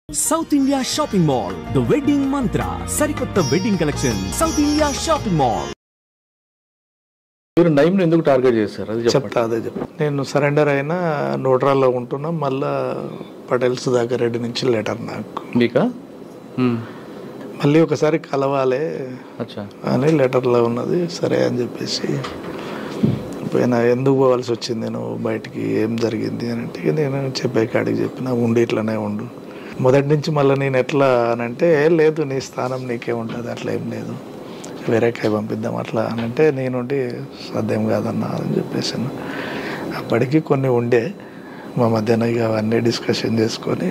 South India Shopping Mall, The Wedding Mantra, Sarikotta Wedding Collection, South India Shopping Mall. మీరు నైమ్ని ఎందుకు target చేశారు అది చెప్తా అదే చెప్తా. నేను సరెండర్ అయినా నోట్రాల్లో ఉంటున్నా. మళ్ళా పటేల్ సుధాకర్ రెడ్డి నుంచి లెటర్ నాకు మీకా మళ్ళీ ఒకసారి కలవాలి అచ్చా అని లెటర్లో ఉన్నది. సరే అని చెప్పేసి పోయినా. ఎందుకు పోవాల్సి వచ్చింది నేను బయటికి, ఏం జరిగింది అని అంటే నేను చెప్పే కాడికి చెప్పిన ఉండి ఇట్లనే ఉండు. మొదటి నుంచి మళ్ళీ నేను ఎట్లా అని అంటే లేదు నీ స్థానం నీకే ఉంటుంది, అట్లా ఏం లేదు, వేరే కాయ పంపిద్దాం అట్లా అని అంటే నేనుండి సాధ్యం కాదన్నా అని చెప్పేసాను. అప్పటికి కొన్ని ఉండే మా మధ్యన ఇక అవన్నీ డిస్కషన్ చేసుకొని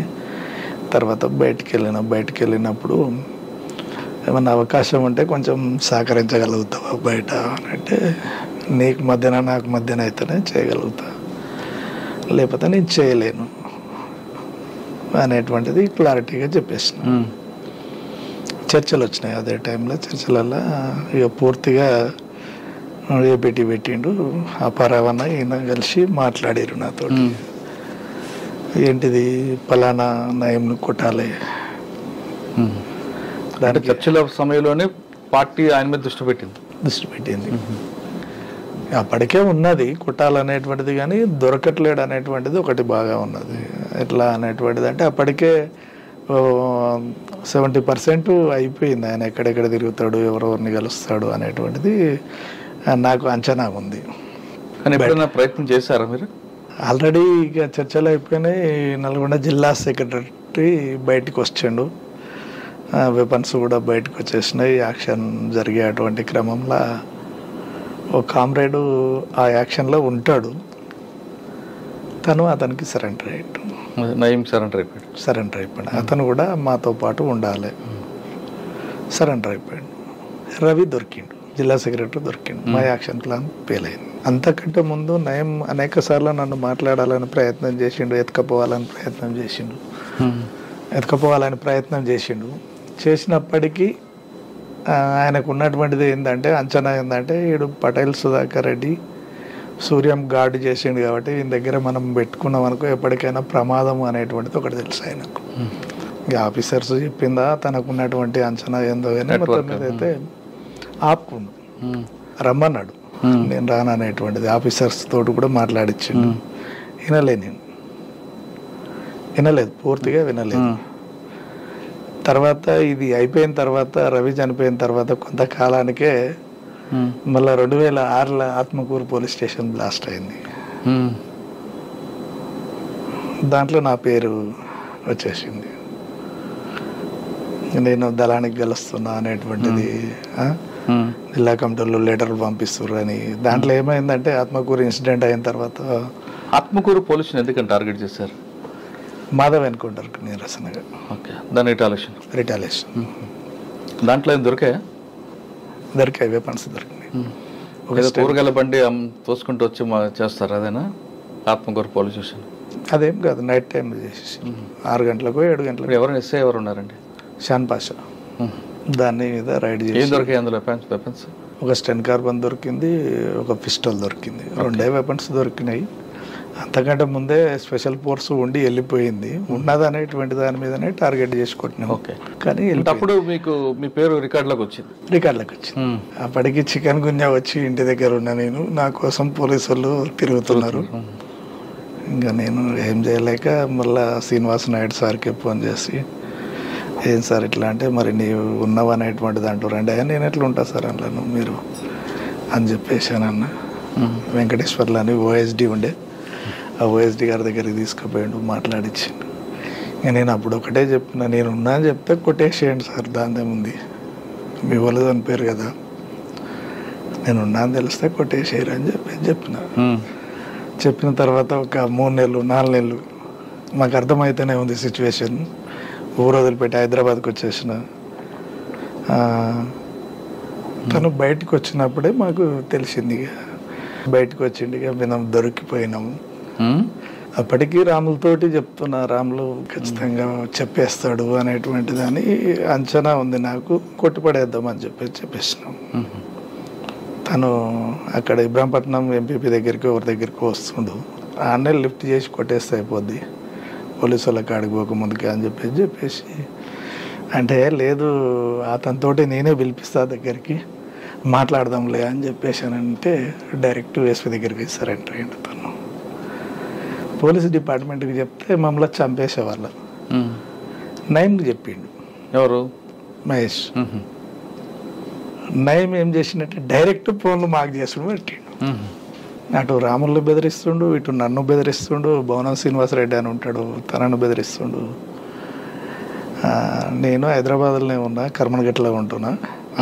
తర్వాత బయటికి వెళ్ళినప్పుడు ఏమన్నా అవకాశం ఉంటే కొంచెం సహకరించగలుగుతావా బయట అని అంటే నీకు మధ్యన నాకు మధ్యన అయితేనే చేయగలుగుతా, లేకపోతే నేను చేయలేను అనేటువంటిది క్లారిటీగా చెప్పేసిన. చర్చలు వచ్చినాయి అదే టైంలో. చర్చలలో ఇక పూర్తిగా ఏపీటీ పెట్టిండు. అపారవన్న ఈయన కలిసి మాట్లాడారు నాతో. ఏంటిది పలానా నయంను కొట్టాలి. దాంట్లో చర్చల సమయంలోనే పార్టీ ఆయన మీద దృష్టి పెట్టింది. అప్పటికే ఉన్నది కొట్టాలనేటువంటిది, కానీ దొరకట్లేడు అనేటువంటిది ఒకటి బాగా ఉన్నది. ఎట్లా అనేటువంటిది అంటే అప్పటికే 70% అయిపోయింది. ఆయన ఎక్కడెక్కడ తిరుగుతాడు, ఎవరెవరిని కలుస్తాడు అనేటువంటిది నాకు అంచనా ఉంది. కానీ ఎప్పుడైనా ప్రయత్నం చేశారా మీరు? ఆల్రెడీ ఇక చర్చలు అయిపోయినాయి. నల్గొండ జిల్లా సెక్రటరీ బయటికి వచ్చిండు, వెపన్స్ కూడా బయటకు వచ్చేసినాయి. యాక్షన్ జరిగే అటువంటి క్రమంలో ఒక కామ్రేడు ఆ యాక్షన్లో ఉంటాడు, తను అతనికి సరెండర్ అయ్యాడు. నయం సరెండర్ అయిపోయాడు. అతను కూడా మాతో పాటు ఉండాలి. సరెండర్ అయిపోయాడు. రవి దొరికిండు, జిల్లా సెక్రటరీ దొరికిండు. మా యాక్షన్ ప్లాన్ ఫెయిల్ అయింది. అంతకంటే ముందు నయం అనేక సార్లు నన్ను మాట్లాడాలని ప్రయత్నం చేసిండు, ఎత్తుకపోవాలని ప్రయత్నం చేసిండు. చేసినప్పటికీ ఆయనకు ఉన్నటువంటిది ఏంటంటే అంచనా ఏంటంటే వీడు పటేల్ సుధాకర్ రెడ్డి సూర్యం గార్డు చేసిండు కాబట్టి ఈయన దగ్గర మనం పెట్టుకున్నాం అనుకో ఎప్పటికైనా ప్రమాదం అనేటువంటిది ఒకటి తెలుసు ఆయనకు. ఇక ఆఫీసర్స్ చెప్పిందా తనకు ఉన్నటువంటి అంచనా ఏందో కానీ మొత్తం మీద అయితే ఆపుకుండు, రమ్మన్నాడు. నేను రాననేటువంటిది ఆఫీసర్స్ తోటి కూడా మాట్లాడిచ్చిండు. వినలేదు, పూర్తిగా వినలేదు. తర్వాత ఇది అయిపోయిన తర్వాత, రవి చనిపోయిన తర్వాత కొంతకాలానికే మళ్ళీ 2006లో ఆత్మకూరు పోలీస్ స్టేషన్ బ్లాస్ట్ అయింది. దాంట్లో నా పేరు వచ్చేసింది. నేను దళానికి గెలుస్తున్నా అనేటువంటిది జిల్లా కమిటీలో లెటర్లు పంపిస్తున్నారు అని. దాంట్లో ఏమైందంటే ఆత్మకూరు ఇన్సిడెంట్ అయిన తర్వాత ఆత్మకూరు పోలీసుని ఎందుకని టార్గెట్ చేశారు? మాధవ్ ఎన్కౌంటర్ నిరసనగా. ఓకే, దాని రిటాలియేషన్. దాంట్లో ఏం దొరికాయి, వెపన్స్ దొరికినాయి. కూరగాయల బండి తోసుకుంటూ వచ్చి చేస్తారు, అదేనా ఆత్మకూరు పోలీస్ స్టేషన్? అదేం కాదు, నైట్ టైంలో చేసేసి 6 గంటలకు 7 గంటలకు. ఎవరు ఉన్నారండి? షాన్ పాషా. దాని మీద రైడ్ చేసి ఏం దొరికాయి అందులో? వెపన్స్ ఒక స్టెన్ కార్బన్ దొరికింది, ఒక పిస్టల్ దొరికింది, 2 వెపన్స్ దొరికినాయి. అంతకంటే ముందే స్పెషల్ ఫోర్స్ ఉండి వెళ్ళిపోయింది. ఉన్నది అనేటువంటి దాని మీదనే టార్గెట్ చేసి కొట్టినాం. ఓకే, కానీ అప్పుడు మీకు మీ పేరు రికార్డులోకి వచ్చింది. అప్పటికి చికెన్ గున్యా వచ్చి ఇంటి దగ్గర ఉన్నా నేను. నా కోసం పోలీసు వాళ్ళు తిరుగుతున్నారు. ఇంకా నేను ఏం చేయలేక మళ్ళా శ్రీనివాస్ నాయుడు సార్కి ఫోన్ చేసి, ఏం సార్ ఇట్లా అంటే, మరి నీవు ఉన్నావు అనేటువంటిది అంటారండి. నేను ఎట్లా ఉంటా సార్ అందులో మీరు అని చెప్పేసానన్న. వెంకటేశ్వర్లు అని ఓఎస్డి ఉండే, ఆ ఓఎస్డి గారి దగ్గరికి తీసుకుపోయాడు, మాట్లాడించిండు. నేను అప్పుడు ఒకటే చెప్పిన, నేను ఉన్నా అని చెప్తే కొట్టేసేయండి సార్, దాందేముంది, మీ వాళ్ళు చనిపోయారు కదా, నేను ఉన్నా అని తెలిస్తే కొట్టేసేయరు అని చెప్పిన తర్వాత ఒక 3 నెలలు 4 నెలలు మాకు అర్థమైతేనే ఉంది సిచ్యువేషన్. ఊరు వదిలిపెట్టి హైదరాబాద్కి వచ్చేసిన. తను బయటకు వచ్చినప్పుడే మాకు తెలిసింది. బయటకు వచ్చింది, ఇక మేము దొరికిపోయినాము. అప్పటికీ రాములతోటి చెప్తున్నా, రాములు ఖచ్చితంగా చెప్పేస్తాడు అనేటువంటి దాని అంచనా ఉంది నాకు. కొట్టిపడేద్దామని చెప్పేసినాం. తను అక్కడ ఇబ్రాహీంపట్నం ఎంపీపీ దగ్గరికి ఎవరి దగ్గరికి వస్తుండు. ఆన్నే లిఫ్ట్ చేసి కొట్టేస్తే అయిపోద్ది, పోలీసు వాళ్ళ కాడికి పోక ముందుకే అని చెప్పేసి అంటే లేదు అతనితోటి నేనే పిలిపిస్తా దగ్గరికి మాట్లాడదాంలే అని చెప్పేసానంటే డైరెక్ట్ ఎస్పీ దగ్గరికి సరెండర్ అయ్యిండు తను. పోలీస్ డిపార్ట్మెంట్కి చెప్తే మమ్మల్ని చంపేసేవాళ్ళు. నయంకి చెప్పిండు. ఎవరు? మహేష్. నయం ఏం చేసిందంటే డైరెక్ట్ ఫోన్లు మాకు చేసుడు పెట్టిండు. అటు రాములు బెదిరిస్తుండు, ఇటు నన్ను బెదిరిస్తుండు, భవనం శ్రీనివాసరెడ్డి అని ఉంటాడు తనను బెదిరిస్తుండు. నేను హైదరాబాద్లోనే ఉన్నా, కర్మనగట్లో ఉంటున్నా.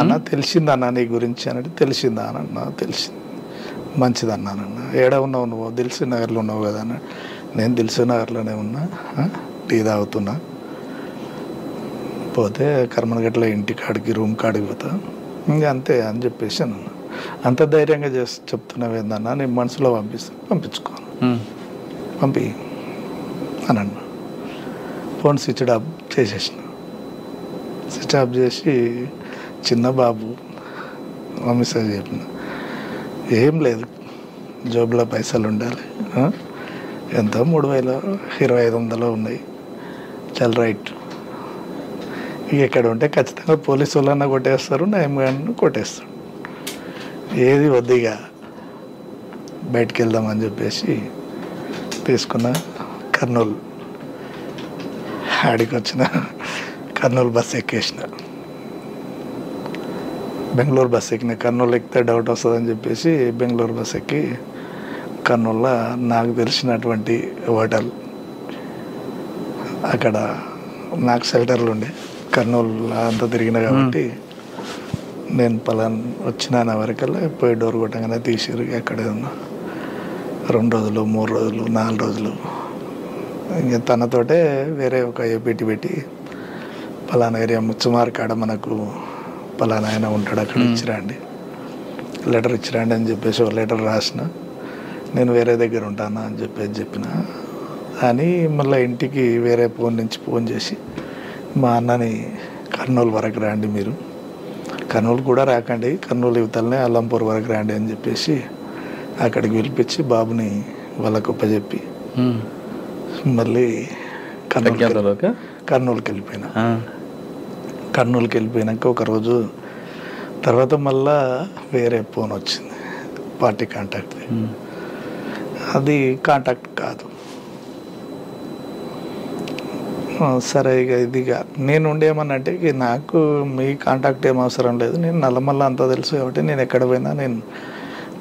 అన్న తెలిసిందన్నా నీ గురించి అని తెలిసిందా అన్న. తెలిసింది. మంచిదన్నానన్న. ఏడ ఉన్నావు నువ్వు? దిల్సుఖ్ నగర్లో ఉన్నావు కదా అన్న. నేను దిల్సుఖ్ నగర్లోనే ఉన్నా, టీ తాగుతున్నా. పోతే కర్మనగట్లో ఇంటి కాడికి రూమ్ కాడికి పోతా, ఇంకా అంతే అని చెప్పేసి అన్న. అంత ధైర్యంగా చెప్తున్నావు ఏందన్నా, నీ మనసులో పంపించుకో, పంపి అని అన్న. ఫోన్ స్విచ్ ఆఫ్ చేసేసిన. స్విచ్ ఆఫ్ చేసి చిన్న బాబు మెసేజ్ చెప్పిన, ఏం లేదు జోబులో పైసలు ఉండాలి, ఎంతో 3,000-2,500 ఉన్నాయి, చాలా రైట్. ఇక ఎక్కడ ఉంటే ఖచ్చితంగా పోలీసు వాళ్ళన్నా కొట్టేస్తారు, నయం గారిని కొట్టేస్తాడు. ఏది వద్దిగా బయటికి వెళ్దామని చెప్పేసి తీసుకున్న. కర్నూలు ఆడికి వచ్చిన. కర్నూలు బస్సు ఎక్కేసిన. బెంగళూరు బస్సు ఎక్కిన. కర్నూలు ఎక్కితే డౌట్ వస్తుందని చెప్పేసి బెంగళూరు బస్సు ఎక్కి కర్నూలులో నాకు తెలిసినటువంటి హోటల్, అక్కడ నాకు షెల్టర్లు ఉండే. కర్నూలు అంతా తిరిగిన కాబట్టి నేను వచ్చిన వరకల్లా పోయి డోర్ కొట్టగానే తీసిరు. ఎక్కడే ఉన్నా 2 రోజులు 3 రోజులు 4 రోజులు ఇంకా తనతోటే వేరే ఒక ఏపీటీ పెట్టి పలానా ఏరియా ముచ్చుమార్ కాడ మనకు పలానా ఆయన ఉంటాడు, అక్కడ ఇచ్చిరండి, లెటర్ ఇచ్చిరండి అని చెప్పేసి ఒక లెటర్ రాసిన. నేను వేరే దగ్గర ఉంటానా అని చెప్పిన. అని మళ్ళీ ఇంటికి వేరే ఫోన్ నుంచి ఫోన్ చేసి మా అన్నని కర్నూలు వరకు రండి, మీరు కర్నూలు కూడా రాకండి, కర్నూలు యువతలనే అల్లంపూర్ వరకు రండి అని చెప్పేసి అక్కడికి పిలిపించి బాబుని వాళ్ళకు ఒప్పచెప్పి మళ్ళీ కర్నూలుకి వెళ్ళిపోయినా. కర్నూలుకి వెళ్ళిపోయినాక ఒకరోజు తర్వాత మళ్ళా వేరే ఫోన్ వచ్చింది, పార్టీ కాంటాక్ట్. అది కాంటాక్ట్ కాదు. సరే ఇక ఇదిగా నేను ఉండేమన్నంటే ఇక నాకు మీ కాంటాక్ట్ ఏం అవసరం లేదు, నేను నల్లమల్ల అంతా తెలుసు కాబట్టి నేను ఎక్కడ పోయినా నేను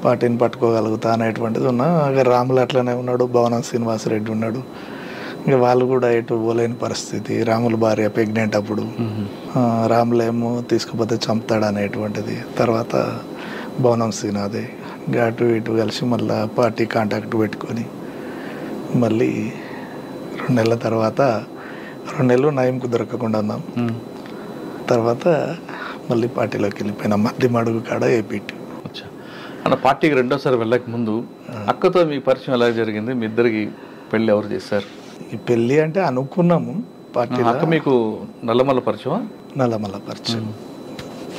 పార్టీని పట్టుకోగలుగుతా అనేటువంటిది ఉన్నా. ఇక రాములు అట్లనే ఉన్నాడు, భవనం శ్రీనివాసరెడ్డి ఉన్నాడు. ఇంకా వాళ్ళు కూడా ఎటు పోలేని పరిస్థితి. రాముల భార్య ప్రెగ్నెంట్ అప్పుడు, రాములేమో తీసుకుపోతే చంపుతాడు అనేటువంటిది. తర్వాత భవనం శ్రీనాథే ఇంకా అటు ఇటు కలిసి మళ్ళీ పార్టీ కాంటాక్ట్ పెట్టుకొని మళ్ళీ 2 నెలల తర్వాత 2 నెలలు నయంకు దొరకకుండా ఉన్నాం. తర్వాత మళ్ళీ పార్టీలోకి వెళ్ళిపోయినాం. మధ్య అడుగు కాడ ఏపీటీ. అన్న పార్టీకి రెండోసారి వెళ్ళక ముందు అక్కతో మీ పరిచయం ఎలా జరిగింది? మీ ఇద్దరికి పెళ్ళి ఎవరు చేశారు? ఈ పెళ్ళి అంటే అనుకున్నాము పార్టీ. అక్క మీకు నల్లమల్ల పరిచయం? నల్లమల్ల పరిచయం.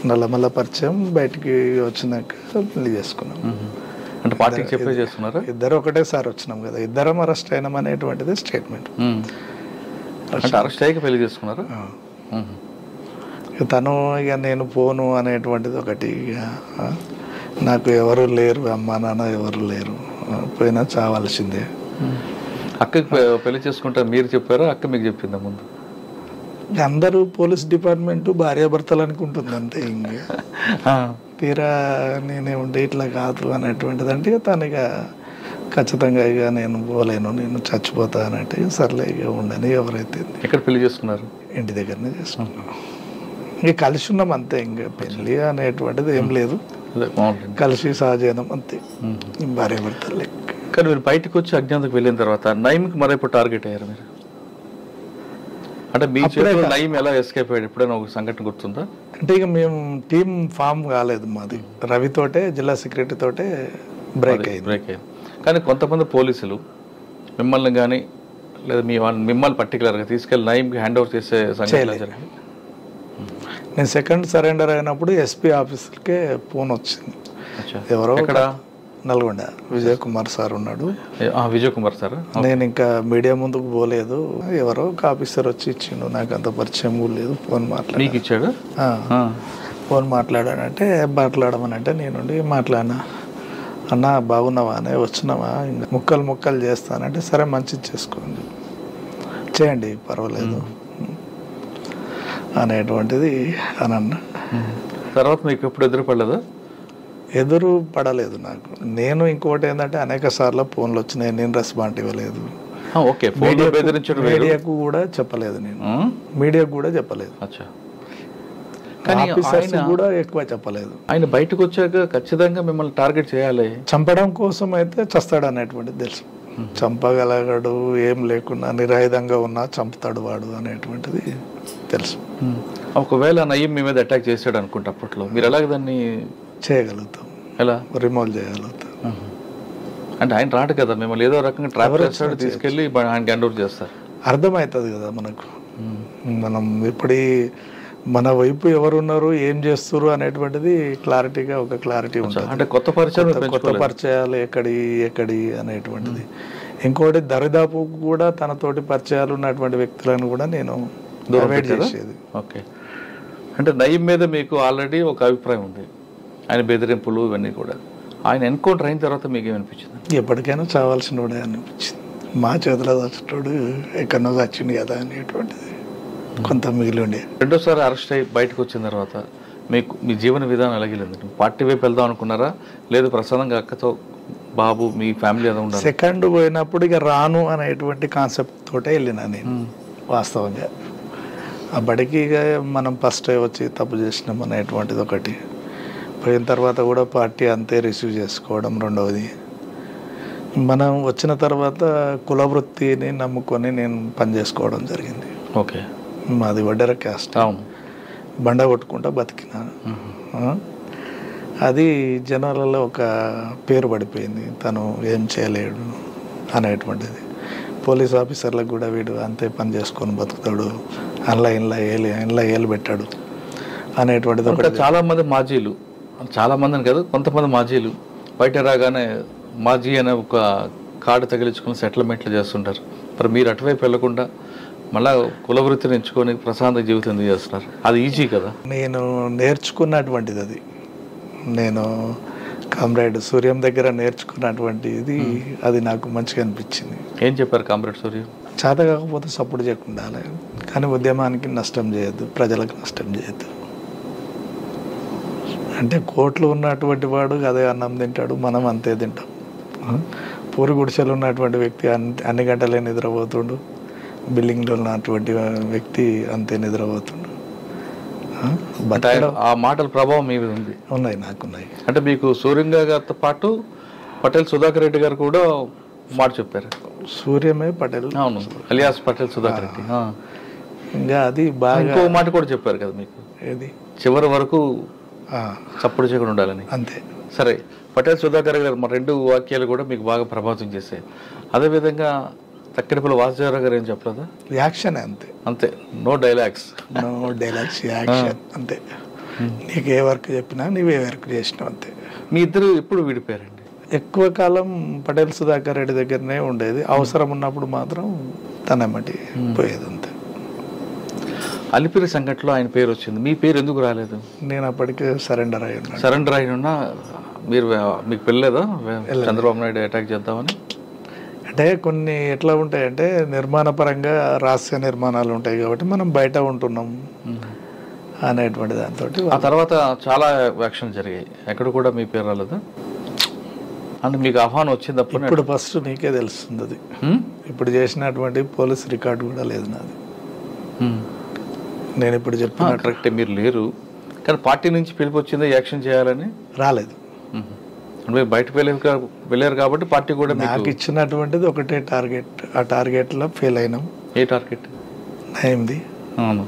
నల్లమల్ల పరిచయం బయటికి వచ్చినాక పెళ్లి చేసుకున్నాం. అంటే పార్టీకి చెప్పే చేస్తున్నారా? ఇద్దరు ఒకటేసారి వచ్చినాం కదా, ఇద్దరం అరెస్ట్ అయినాం అనేటువంటిది స్టేట్మెంట్. అంటే అరెస్ట్ అయ్యాక పెళ్లి చేసుకున్నారా? తను ఇక నేను పోను అనేటువంటిది ఒకటి. నాకు ఎవరు లేరు, అమ్మా నాన్న ఎవరు లేరు, పోయినా చావాల్సిందే. అక్కకి పెళ్లి చేసుకుంటే మీరు చెప్పారా, అక్క మీకు చెప్పిందా ముందు? అందరూ పోలీస్ డిపార్ట్మెంట్ భార్యాభర్తలు అనుకుంటుంది అంతే. ఇంకా తీరా నేనే ఉండే ఇట్లా కాదు అనేటువంటిది అంటే తను ఇక ఖచ్చితంగా ఇక నేను పోలేను, నేను చచ్చిపోతా అన్నట్టు సర్లే ఇక ఉండని. ఎవరైతే ఎక్కడ పెళ్లి చేసుకున్నారు? ఇంటి దగ్గరనే చేసుకున్నాం. ఇక కలిసి ఉన్నాం అంతే. ఇంకా పెళ్ళి అనేటువంటిది ఏం లేదు, కలిసి సహజీవనం అంతే, భార్యాభర్తలు లెక్క. కానీ మీరు బయటకు వచ్చి అజ్ఞాతకు వెళ్ళిన తర్వాత నయీంకి మరైపు టార్గెట్ అయ్యారు మీరు? అంటే మీ చేతిలో నయీం ఎలా ఎస్కేప్ అయ్యాడు? ఎప్పుడైనా ఒక సంఘటన గుర్తుందా? అంటే ఇక మేము టీం ఫామ్ కాలేదు మాది. రవితోటే, జిల్లా సెక్రటరీ తోటే బ్రేక్ అయ్యింది. కానీ కొంతమంది పోలీసులు మిమ్మల్ని కానీ లేదా మిమ్మల్ని పర్టికులర్గా తీసుకెళ్ళి నయీంకి హ్యాండ్ ఓవర్ చేసే సంఘటన జరిగింది. నేను సెకండ్ సరెండర్ అయినప్పుడు ఎస్పీ ఆఫీసర్కే ఫోన్ వచ్చింది. ఎవరో నల్గొండ విజయ్ కుమార్ సార్ ఉన్నాడు. విజయ్ కుమార్ సార్. నేను ఇంకా మీడియా ముందుకు పోలేదు. ఎవరో ఒక ఆఫీసర్ వచ్చి ఇచ్చిండు, నాకు అంత పరిచయం కూడా లేదు. ఫోన్ మీకు ఇచ్చాడు? ఫోన్ మాట్లాడానంటే మాట్లాడమనంటే నేనుండి మాట్లాడినా. అన్న బాగున్నావా అనే వచ్చినావా, ఇంకా ముక్కలు చేస్తానంటే సరే మంచిది చేసుకోండి, చేయండి పర్వాలేదు అనేటువంటిది అని అన్న. తర్వాత మీకు ఎప్పుడు ఎదురుపడలేదా? ఎదురు పడలేదు నాకు. నేను ఇంకోటి ఏంటంటే అనేక సార్లు ఫోన్లు వచ్చినాయి, నేను రెస్పాండ్ ఇవ్వలేదు. మీడియాకు కూడా చెప్పలేదు, నేను మీడియాకు కూడా చెప్పలేదు, కూడా ఎక్కువ చెప్పలేదు. ఆయన బయటకు వచ్చాక ఖచ్చితంగా మిమ్మల్ని టార్గెట్ చేయాలి, చంపడం కోసం అయితే చస్తాడు అనేటువంటిది తెలుసు. చంపగలగడు, ఏం లేకున్నా నిరాయుధంగా ఉన్నా చంపుతాడు వాడు అనేటువంటిది తెలుసు. ఒకవేళ నయీం మీ మీద అటాక్ చేశాడు అనుకుంటే అప్పట్లో మీరు ఎలాగ దాన్ని చేయగలుగుతాం? ఎలా రిమూవ్ చేయగలుగుతాం? అంటే ఆయన రాడు కదా, మిమ్మల్ని ఏదో రకంగా ట్రాప్ చేస్తాడు, తీసుకెళ్ళి ఆయన హ్యాండ్ ఓవర్ చేస్తారు. అర్థమవుతుంది కదా మనకు, మనం ఇప్పుడు మన వైపు ఎవరున్నారు, ఏం చేస్తారు అనేటువంటిది క్లారిటీగా ఒక క్లారిటీ ఉంటుంది. అంటే కొత్త పరిచయాలు ఎక్కడి అనేటువంటిది. ఇంకోటి దరిదాపు కూడా తనతోటి పరిచయాలు ఉన్నటువంటి వ్యక్తులను కూడా నేను అవాయిడ్ చేసేది. ఓకే. అంటే నయీం మీద మీకు ఆల్రెడీ ఒక అభిప్రాయం ఉంది, ఆయన బెదిరింపులు ఇవన్నీ కూడా. ఆయన ఎన్కౌంటర్ అయిన తర్వాత మీకు ఏమనిపించింది? ఎప్పటికైనా చావాల్సిన వాడే అనిపించింది. మా చేతిలో చచ్చేటోడు ఎక్కడో చచ్చింది కదా అనేటువంటిది కొంత మిగిలి ఉండే. రెండోసారి అరెస్ట్ అయ్యి బయటకు వచ్చిన తర్వాత మీకు మీ జీవన విధానం ఎలాగెళ్ళింది? పార్టీ వైపు వెళ్దాం అనుకున్నారా, లేదు ప్రసాదంగా అక్కతో బాబు మీ ఫ్యామిలీ ఏదో ఉండాలి? సెకండ్ పోయినప్పుడు ఇక రాను అనేటువంటి కాన్సెప్ట్ తోటే వెళ్ళినా నేను. వాస్తవంగా ఆ బడికి ఇక మనం ఫస్ట్ వచ్చి తప్పు చేసినాం అనేటువంటిది ఒకటి. పోయిన తర్వాత కూడా పార్టీ అంతే రిసీవ్ చేసుకోవడం రెండవది. మనం వచ్చిన తర్వాత కుల వృత్తిని నమ్ముకొని నేను పనిచేసుకోవడం జరిగింది. ఓకే. మాది వడ్డెర క్యాస్ట్. బండ కొట్టుకుంటా బతికినాను. అది జనాలలో ఒక పేరు పడిపోయింది, తను ఏం చేయలేడు అనేటువంటిది. పోలీస్ ఆఫీసర్లకు కూడా వీడు అంతే పని చేసుకొని బతుకుతాడు, ఇంట్లో ఏలు పెట్టాడు అనేటువంటిది ఒకటి. చాలామంది మాజీలు, చాలామందిని కాదు కొంతమంది మాజీలు బయట రాగానే మాజీ అనే ఒక కార్డు తగిలించుకొని సెటిల్మెంట్లు చేస్తుంటారు. మరి మీరు అటువైపు వెళ్లకుండా మళ్ళా కులవృత్తిని ఎంచుకొని ప్రశాంత జీవితం ఎందుకు చేస్తున్నారు? అది ఈజీ కదా. నేను నేర్చుకున్నటువంటిది అది, నేను కామ్రేడ్ సూర్యం దగ్గర నేర్చుకున్నటువంటిది అది నాకు మంచిగా అనిపించింది. ఏం చెప్పారు కామ్రేడ్ సూర్యం? చేత కాకపోతే సపోర్ట్ చేయకుండా, కానీ ఉద్యమానికి నష్టం చేయొద్దు, ప్రజలకు నష్టం చేయొద్దు. అంటే కోట్లు ఉన్నటువంటి వాడు అదే అన్నం తింటాడు, మనం అంతే తింటాం. పూరి గుడిసెలు ఉన్నటువంటి వ్యక్తి అన్ని గంటలే నిద్రపోతుండు, బిల్డింగ్లో ఉన్నటువంటి వ్యక్తి అంతే నిద్రపోతుండు. ఆ మాటల ప్రభావం మీ మీద ఉంది? ఉన్నాయి, నాకున్నాయి. అంటే మీకు సూర్యం గారితో పాటు పటేల్ సుధాకర్ రెడ్డి గారు కూడా మాట చెప్పారు. సూర్యమే పటేల్, అవును, అలియాస్ పటేల్ సుధాకర్ రెడ్డి. ఇంకా అది బాగా ఇంకో మాట కూడా చెప్పారు కదా మీకు, ఏది చివరి వరకు చప్పుడు చేయకుండా ఉండాలని. అంతే. సరే, పటేల్ సుధాకర్ గారు మా రెండు వాక్యాలు కూడా మీకు బాగా ప్రభావితం చేశాయి. అదేవిధంగా తక్కిడిపల్లి వాసుదేవరావు గారు ఏం చెప్పలేదా? యాక్షన్ అంతే, అంతే, నో డైలాగ్స్, యాక్షన్ అంతే. నీకు ఏ వర్క్ చెప్పినా నీవే వర్క్ చేసినావు అంతే. మీ ఇద్దరు ఎప్పుడు విడిపోయారండి? ఎక్కువ కాలం పటేల్ సుధాకర్ రెడ్డి దగ్గరనే ఉండేది, అవసరం ఉన్నప్పుడు మాత్రం తనమ్మటి పోయేది అంతే. అలిపిరి సంఘటనలో ఆయన పేరు వచ్చింది, మీ పేరు ఎందుకు రాలేదు? నేను అప్పటికే సరెండర్ అయి ఉన్నా. సరెండర్ అయి ఉన్నా మీరు మీకు పెళ్ళలేదా చంద్రబాబు నాయుడు అటాక్ చేద్దామని? అంటే కొన్ని ఎట్లా ఉంటాయంటే నిర్మాణపరంగా రహస్య నిర్మాణాలు ఉంటాయి కాబట్టి మనం బయట ఉంటున్నాం అనేటువంటి దాంతో. ఆ తర్వాత చాలా యాక్షన్ జరిగాయి, ఎక్కడ కూడా మీ పేరు రాలేదా? అంటే మీకు ఆహ్వానం వచ్చింది అప్పుడు? ఇప్పుడు ఫస్ట్ నీకే తెలుస్తుంది అది. ఇప్పుడు చేసినటువంటి పోలీస్ రికార్డు కూడా లేదు నాది. నేను ఇప్పుడు చెప్పిన కరెక్టే, మీరు లేరు కానీ పార్టీ నుంచి పిలుపు వచ్చింది యాక్షన్ చేయాలని. రాలేదు, బయట వెళ్ళారు కాబట్టి పార్టీ కూడా నాకు ఇచ్చినటువంటిది ఒకటే టార్గెట్, ఆ టార్గెట్లో ఫెయిల్ అయినాం. ఏ టార్గెట్? నయంది. అవును.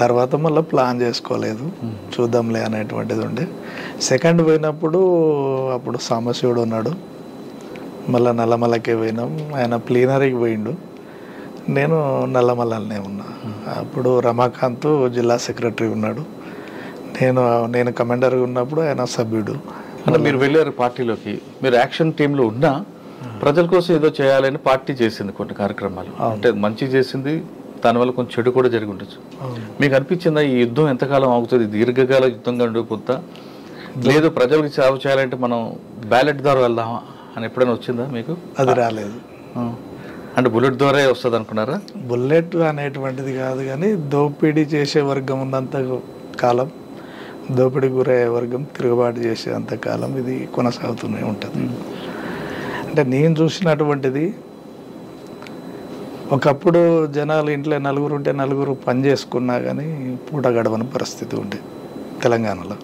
తర్వాత మళ్ళీ ప్లాన్ చేసుకోలేదు, చూద్దాంలే అనేటువంటిది ఉండే. సెకండ్ పోయినప్పుడు అప్పుడు సాంబశివుడు ఉన్నాడు, మళ్ళీ నల్లమలకే పోయినాం. ఆయన ప్లీనరీకి పోయిండు, నేను నల్లమల్లనే ఉన్నా. అప్పుడు రమాకాంత్ జిల్లా సెక్రటరీ ఉన్నాడు, నేను కమాండర్గా ఉన్నప్పుడు ఆయన సభ్యుడు. అంటే మీరు వెళ్ళారు పార్టీలోకి, మీరు యాక్షన్ టీంలో ఉన్నా ప్రజల కోసం ఏదో చేయాలని పార్టీ చేసింది కొన్ని కార్యక్రమాలు, అంటే మంచి చేసింది, దానివల్ల కొంచెం చెడు కూడా జరిగి ఉండొచ్చు. మీకు అనిపించిందా ఈ యుద్ధం ఎంతకాలం ఆగుతుంది, దీర్ఘకాల యుద్ధంగా ఉండిపోతా, లేదు ప్రజలకు సేవ చేయాలంటే మనం బ్యాలెట్ ద్వారా వెళ్దామా అని ఎప్పుడైనా వచ్చిందా మీకు? అది రాలేదు. అంటే బుల్లెట్ ద్వారా వస్తుంది అనుకున్నారా? బుల్లెట్ అనేటువంటిది కాదు, కానీ దోపిడీ చేసే వర్గం ఉన్నంత కాలం, దోపిడీ గురయ్యే వర్గం తిరుగుబాటు చేసే అంతకాలం ఇది కొనసాగుతూనే ఉంటుంది. అంటే నేను చూసినటువంటిది, ఒకప్పుడు జనాలు ఇంట్లో నలుగురు ఉంటే నలుగురు పని చేసుకున్నా కానీ పూట గడవని పరిస్థితి ఉండే తెలంగాణలో.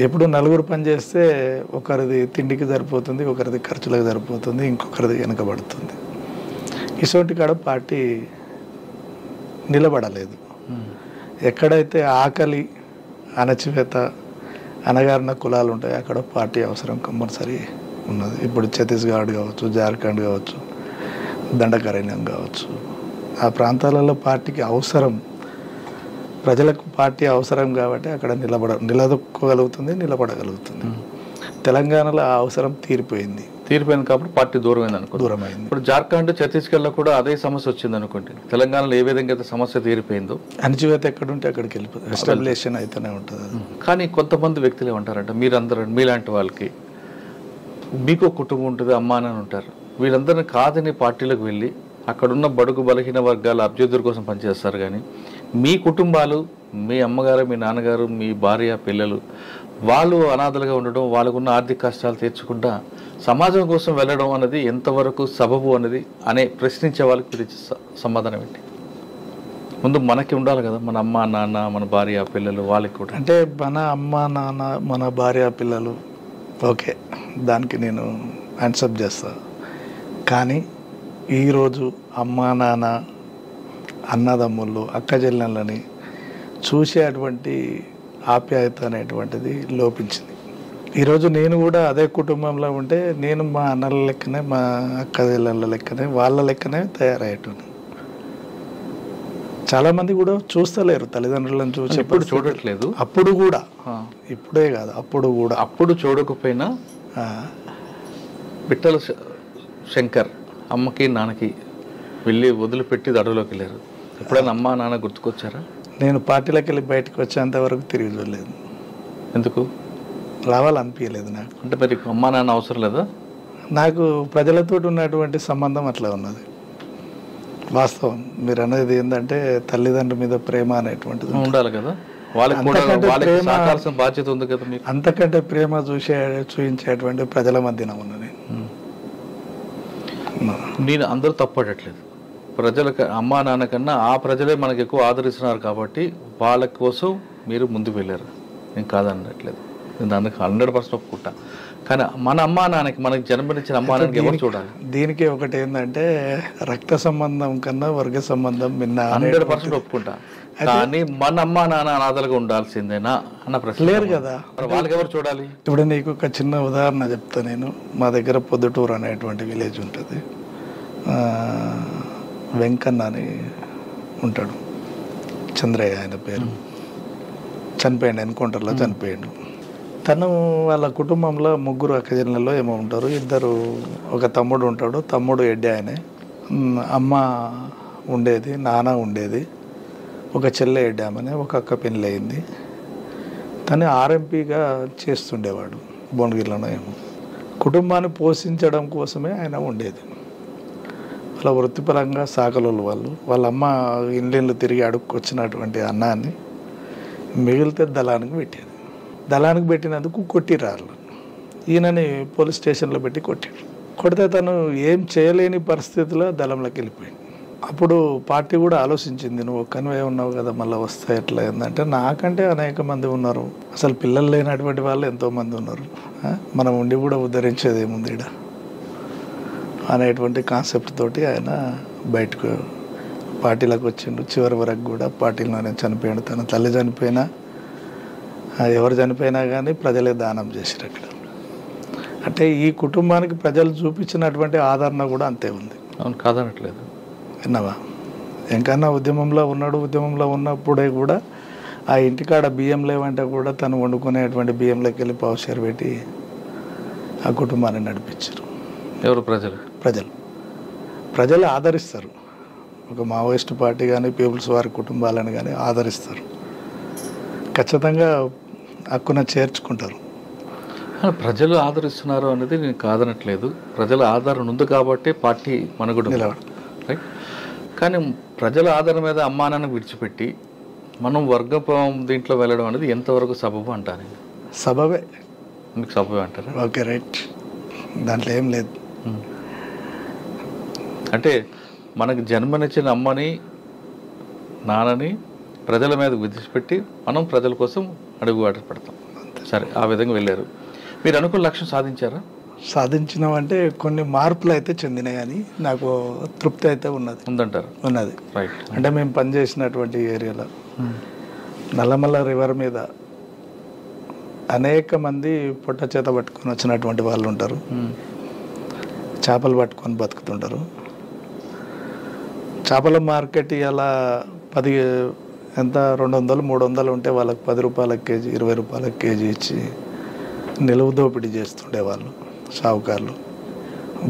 ఎప్పుడు నలుగురు పని చేస్తే ఒకరిది తిండికి సరిపోతుంది, ఒకరిది ఖర్చులకు సరిపోతుంది, ఇంకొకరిది వెనకబడుతుంది. ఇటువంటి కాడ పార్టీ నిలబడలేదు. ఎక్కడైతే ఆకలి, అణచివేత, అణగారిన కులాలు ఉంటాయో అక్కడ పార్టీ అవసరం కంపల్సరీ ఉన్నది. ఇప్పుడు ఛత్తీస్గఢ్ కావచ్చు, జార్ఖండ్ కావచ్చు, దండకారణ్యం కావచ్చు, ఆ ప్రాంతాలలో పార్టీకి అవసరం, ప్రజలకు పార్టీ అవసరం కాబట్టి అక్కడ నిలదొక్కగలుగుతుంది, నిలబడగలుగుతుంది. తెలంగాణలో ఆ అవసరం తీరిపోయింది కాబట్టి పార్టీ దూరమైంది అనుకో, దూరమైంది. ఇప్పుడు జార్ఖండ్, ఛత్తీస్గఢ్లో కూడా అదే సమస్య వచ్చింది అనుకోండి. తెలంగాణలో ఏ విధంగా అయితే సమస్య తీరిపోయిందో, అణచివేత ఎక్కడుంటే అక్కడికి వెళ్ళిపోతుంది, ఎస్టాబ్లిషన్ అయితేనే ఉంటుంది. కానీ కొంతమంది వ్యక్తులు ఏమంటారంటే, మీరందరూ మీలాంటి వాళ్ళకి మీకు కుటుంబం ఉంటుంది, అమ్మా అని ఉంటారు, వీళ్ళందరినీ కాదని పార్టీలకు వెళ్ళి అక్కడున్న బడుగు బలహీన వర్గాల అభ్యుద్ధుల కోసం పనిచేస్తారు. కానీ మీ కుటుంబాలు, మీ అమ్మగారు, మీ నాన్నగారు, మీ భార్య, పిల్లలు, వాళ్ళు అనాథలుగా ఉండడం, వాళ్ళకున్న ఆర్థిక కష్టాలు తీర్చకుండా సమాజం కోసం వెళ్ళడం అనేది ఎంతవరకు సబబు అనేది ప్రశ్నించే వాళ్ళకి మీరు సమాధానం ఏంటి? ముందు మనకి ఉండాలి కదా, మన అమ్మ నాన్న, మన భార్య పిల్లలు, వాళ్ళకి కూడా. అంటే మన అమ్మ నాన్న, మన భార్య పిల్లలు, ఓకే, దానికి నేను యాన్సప్ చేస్తాను. కానీ ఈరోజు అమ్మ నాన్న, అన్నదమ్ముళ్ళు, అక్క చెల్లెళ్ళని చూసేటువంటి ఆప్యాయత అనేటువంటిది లోపించింది. ఈరోజు నేను కూడా అదే కుటుంబంలో ఉంటే నేను మా అన్నల లెక్కనే, మా అక్క చెల్లెళ్ళ లెక్కనే, వాళ్ళ లెక్కనే తయారయ్యేటోని. చాలామంది కూడా చూస్తలేరు తల్లిదండ్రులను చూసి, ఎప్పుడు చూడట్లేదు. అప్పుడు కూడా, ఇప్పుడే కాదు, అప్పుడు కూడా. అప్పుడు చూడకపోయినా బిట్టల శంకర్ అమ్మకి నాన్నకి వెళ్ళి వదిలిపెట్టి అడవిలోకి వెళ్ళారు. ఎప్పుడైనా అమ్మ నాన్న గుర్తుకొచ్చారా? నేను పార్టీలోకి వెళ్ళి బయటకు వచ్చేంత వరకు తిరిగి చూడలేదు. ఎందుకు రావాలనిపించలేదు నాకు. అంటే మరి అమ్మ నాన్న అవసరం లేదా? నాకు ప్రజలతో ఉన్నటువంటి సంబంధం అట్లా ఉన్నది. వాస్తవం మీరు అనేది ఏంటంటే తల్లిదండ్రుల మీద ప్రేమ అనేటువంటిది ఉండాలి కదా, వాళ్ళకి బాధ్యత ఉంది కదా మీకు. అంతకంటే ప్రేమ చూపించేటువంటి ప్రజల మధ్యన ఉన్నది. నేను అందరూ తప్పడట్లేదు, ప్రజలకు అమ్మా నాన్న కన్నా ఆ ప్రజలే మనకు ఎక్కువ ఆదరిస్తున్నారు కాబట్టి వాళ్ళ కోసం మీరు ముందుకు వెళ్ళారు, నేను కాదనట్లేదు, నేను దానికి 100% ఒప్పుకుంటా. కానీ మన అమ్మా నాన్నకి, మనకి జన్మనిచ్చిన అమ్మా నాన్నకి ఎవరు చూడాలి? దీనికి ఒకటి ఏంటంటే రక్త సంబంధం కన్నా వర్గ సంబంధం మిన్న 100% ఒప్పుకుంటా. కానీ మన అమ్మా నాన్న అనాథలుగా ఉండాల్సిందేనా అన్న ప్రశ్న లేరు కదా, వాళ్ళకి ఎవరు చూడాలి? ఇప్పుడు నీకు ఒక చిన్న ఉదాహరణ చెప్తా నేను. మా దగ్గర పొద్దుటూరు అనేటువంటి విలేజ్ ఉంటుంది. వెంకన్న అని ఉంటాడు, చంద్రయ్య ఆయన పేరు. చనిపోయాడు, ఎన్కౌంటర్లో చనిపోయాడు. తను వాళ్ళ కుటుంబంలో 3 అక్కజనులలో ఏమో ఉంటారు. 2 ఒక తమ్ముడు ఉంటాడు, తమ్ముడు ఎడ్డి ఆయనే. అమ్మ ఉండేది, నాన్న ఉండేది, ఒక చెల్లె ఎడ్డామని, ఒక అక్క పెళ్ళి అయింది. తను ఆర్ఎంపీగా చేస్తుండేవాడు భువనగిరిలోనో ఏమో. కుటుంబాన్ని పోషించడం కోసమే ఆయన ఉండేది. వాళ్ళ వృత్తిపరంగా సాకలోళ్ళు వాళ్ళు. వాళ్ళ అమ్మ ఇండ్లు తిరిగి అడుక్కొచ్చినటువంటి అన్నాన్ని మిగిలితే దళానికి పెట్టేది. దళానికి పెట్టినందుకు కొట్టిరారు. ఈయనని పోలీస్ స్టేషన్లో పెట్టి కొట్టాడు. కొడితే తను ఏం చేయలేని పరిస్థితిలో దళంలోకి వెళ్ళిపోయింది. అప్పుడు పార్టీ కూడా ఆలోచించింది, నువ్వు ఒక్కనివే ఉన్నావు కదా, మళ్ళీ వస్తే ఎట్లా ఏంటంటే, నాకంటే అనేక మంది ఉన్నారు, అసలు పిల్లలు లేనటువంటి వాళ్ళు ఎంతోమంది ఉన్నారు, మనం ఉండి కూడా ఉద్ధరించేది ఏముంది ఇక్కడ అనేటువంటి కాన్సెప్ట్ తోటి ఆయన బయటకు పార్టీలోకి వచ్చిండు. చివరి వరకు కూడా పార్టీలోనే చనిపోయాడు. తన తల్లి చనిపోయినా, ఎవరు చనిపోయినా కానీ ప్రజలే దానం చేశారు అక్కడ. అంటే ఈ కుటుంబానికి ప్రజలు చూపించినటువంటి ఆదరణ కూడా అంతే ఉంది. అవును, కాదనట్లేదు. విన్నావా? ఇంకన్నా ఉద్యమంలో ఉన్నాడు. ఉద్యమంలో ఉన్నప్పుడే కూడా ఆ ఇంటికాడ బియ్యం లేవంటే కూడా తను వండుకునేటువంటి బియ్యంలోకి వెళ్ళి పావుషేరు పెట్టి ఆ కుటుంబాన్ని నడిపించారు. ఎవరు? ప్రజలు ఆదరిస్తారు. ఒక మావోయిస్ట్ పార్టీ కానీ పీపుల్స్ వారి కుటుంబాలను కానీ ఆదరిస్తారు, ఖచ్చితంగా హక్కున చేర్చుకుంటారు. ప్రజలు ఆదరిస్తున్నారు అనేది నేను కాదనట్లేదు. ప్రజల ఆదరణ ఉంది కాబట్టి పార్టీ మనుగడ రైట్. కానీ ప్రజల ఆదరణ మీద అమ్మానాన్ని విడిచిపెట్టి మనం వర్గం దీంట్లో వెళ్ళడం అనేది ఎంతవరకు సబబు అంటారు? సబబే. మీకు సబబే అంటారా? ఓకే, రైట్, దాంట్లో ఏం లేదు. అంటే మనకు జన్మనిచ్చిన అమ్మని నాన్నని ప్రజల మీద విడిచిపెట్టి మనం ప్రజల కోసం అడుగుబాటు పెడతాం. సరే, ఆ విధంగా వెళ్ళారు. మీరు అనుకున్న లక్ష్యం సాధించారా? సాధించినామంటే కొన్ని మార్పులు అయితే చెందినాయి, కానీ నాకు తృప్తి అయితే ఉందంటారు. ఉన్నది. రైట్. అంటే మేము పనిచేసినటువంటి ఏరియాలో నల్లమల్ల రివర్ మీద అనేక మంది పొట్ట చేత పట్టుకొని వచ్చినటువంటి వాళ్ళు ఉంటారు, చేపలు పట్టుకొని బతుకుతుంటారు. చేపల మార్కెట్ ఇలా 10 ఎంత 200 300 ఉంటే వాళ్ళకి 10 రూపాయల కేజీ 20 రూపాయల కేజీ ఇచ్చి నిలువు దోపిడీ చేస్తుండేవాళ్ళు సావుకారులు.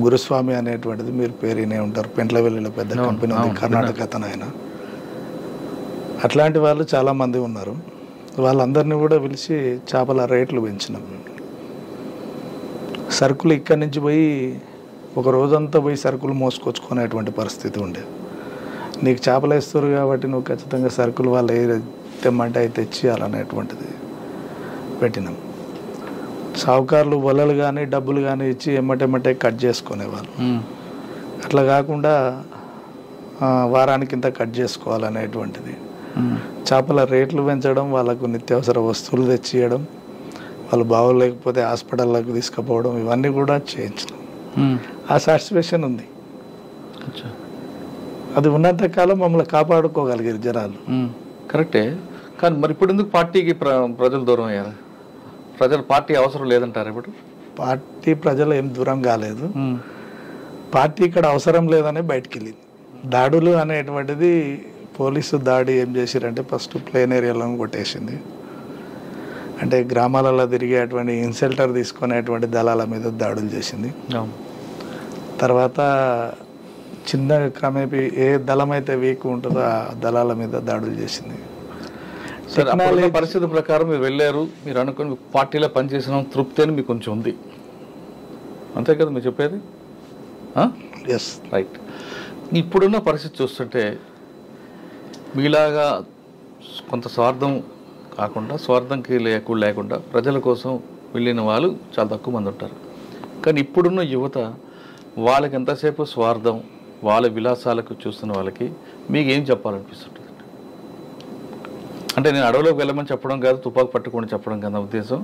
గురుస్వామి అనేటువంటిది మీరు పేరు వినే ఉంటారు, పెంట్లవెల్లిలో పెద్ద కంపెనీ ఉంది, కర్ణాటక అతను ఆయన. అట్లాంటి వాళ్ళు చాలామంది ఉన్నారు. వాళ్ళందరినీ కూడా పిలిచి చేపల రేట్లు పెంచినాం. సరుకులు ఇక్కడి నుంచి పోయి ఒక రోజంతా పోయి సరుకులు మోసుకొచ్చుకునేటువంటి పరిస్థితి ఉండేది. నీకు చేపలు వేస్తారు కాబట్టి నువ్వు ఖచ్చితంగా సరుకులు వాళ్ళు ఏ తెమ్మంటే అవి తెచ్చియాలనేటువంటిది పెట్టినాం. సావుకారులు వలలు కానీ డబ్బులు కానీ ఇచ్చి ఎమ్మటెమ్మటే కట్ చేసుకునేవాళ్ళు. అట్లా కాకుండా వారానికి ఇంత కట్ చేసుకోవాలనేటువంటిది. చేపల రేట్లు పెంచడం, వాళ్ళకు నిత్యావసర వస్తువులు తెచ్చియడం, వాళ్ళు బాగోలేకపోతే హాస్పిటల్లోకి తీసుకుపోవడం, ఇవన్నీ కూడా చేయించినాం. ఆ సాటిస్ఫాక్షన్ ఉంది. అది ఉన్నంత కాలం మమ్మల్ని కాపాడుకోగలిగారు జనాలు. కరెక్టే. కానీ మరి ఇప్పుడు ఎందుకు పార్టీకి ప్రజలు దూరం అయ్యారు? పార్టీ అవసరం లేదంటారు ఇప్పుడు? పార్టీ ప్రజలు ఏం దూరం కాలేదు. పార్టీ ఇక్కడ అవసరం లేదని బయటికి వెళ్ళింది. దాడులు అనేటువంటిది పోలీసు దాడి ఏం చేసిరంటే ఫస్ట్ ప్లేన్ ఏరియాలో కొట్టేసింది. అంటే గ్రామాలలో తిరిగేటువంటి ఇన్సెల్టర్ తీసుకునేటువంటి దళాల మీద దాడులు చేసింది. తర్వాత చిన్న క్రమేపీ ఏ దళం అయితే వీక్ ఉంటుందో ఆ దళాల మీద దాడులు చేసింది. పరిస్థితి ప్రకారం మీరు వెళ్ళారు, మీరు అనుకుని పార్టీలో పనిచేసిన తృప్తి అని మీకు కొంచెం ఉంది, అంతే కదా మీరు చెప్పేది? Yes, right. ఇప్పుడున్న పరిస్థితి చూస్తుంటే మీలాగా కొంత స్వార్థం కాకుండా, స్వార్థంకి లేకుండా ప్రజల కోసం వెళ్ళిన వాళ్ళు చాలా తక్కువ మంది ఉంటారు. కానీ ఇప్పుడున్న యువత వాళ్ళకి ఎంతసేపు స్వార్థం, వాళ్ళ విలాసాలకు చూస్తున్న వాళ్ళకి మీకు ఏం చెప్పాలనిపిస్తుంటుంది? అంటే నేను అడవిలోకి వెళ్ళమని చెప్పడం కాదు, తుపాకు పట్టుకొని చెప్పడం కాదు ఉద్దేశం.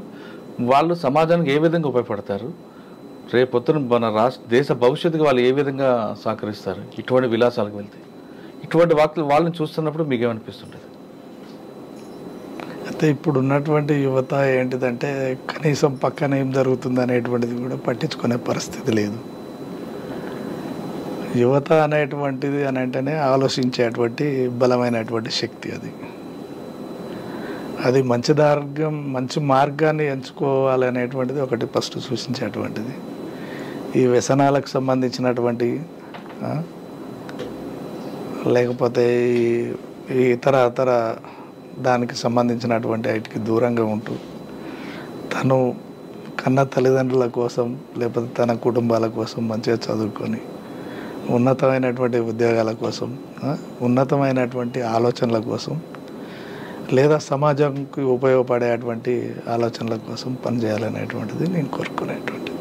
వాళ్ళు సమాజానికి ఏ విధంగా ఉపయోగపడతారు, రేపొద్దున మన దేశ భవిష్యత్తుకి వాళ్ళు ఏ విధంగా సహకరిస్తారు ఇటువంటి విలాసాలకు వెళ్తే? ఇటువంటి వాళ్ళని చూస్తున్నప్పుడు మీకు ఏమనిపిస్తుంటుంది? అయితే ఇప్పుడు ఉన్నటువంటి యువత ఏంటిదంటే కనీసం పక్కన ఏం జరుగుతుంది అనేటువంటిది కూడా పట్టించుకునే పరిస్థితి లేదు. యువత అనేటువంటిది అని అంటేనే ఆలోచించేటువంటి బలమైనటువంటి శక్తి. అది మంచి మార్గాన్ని ఎంచుకోవాలనేటువంటిది ఒకటి ఫస్ట్ సూచించేటువంటిది. ఈ వ్యసనాలకు సంబంధించినటువంటి లేకపోతే ఈ ఇతర దానికి సంబంధించినటువంటి వాటికి దూరంగా ఉంటూ తను కన్న తల్లిదండ్రుల కోసం లేకపోతే తన కుటుంబాల కోసం మంచిగా చదువుకొని ఉన్నతమైనటువంటి ఉద్యోగాల కోసం, ఉన్నతమైనటువంటి ఆలోచనల కోసం, లేదా సమాజంకి ఉపయోగపడేటువంటి ఆలోచనల కోసం పనిచేయాలనేటువంటిది నేను కోరుకునేటువంటి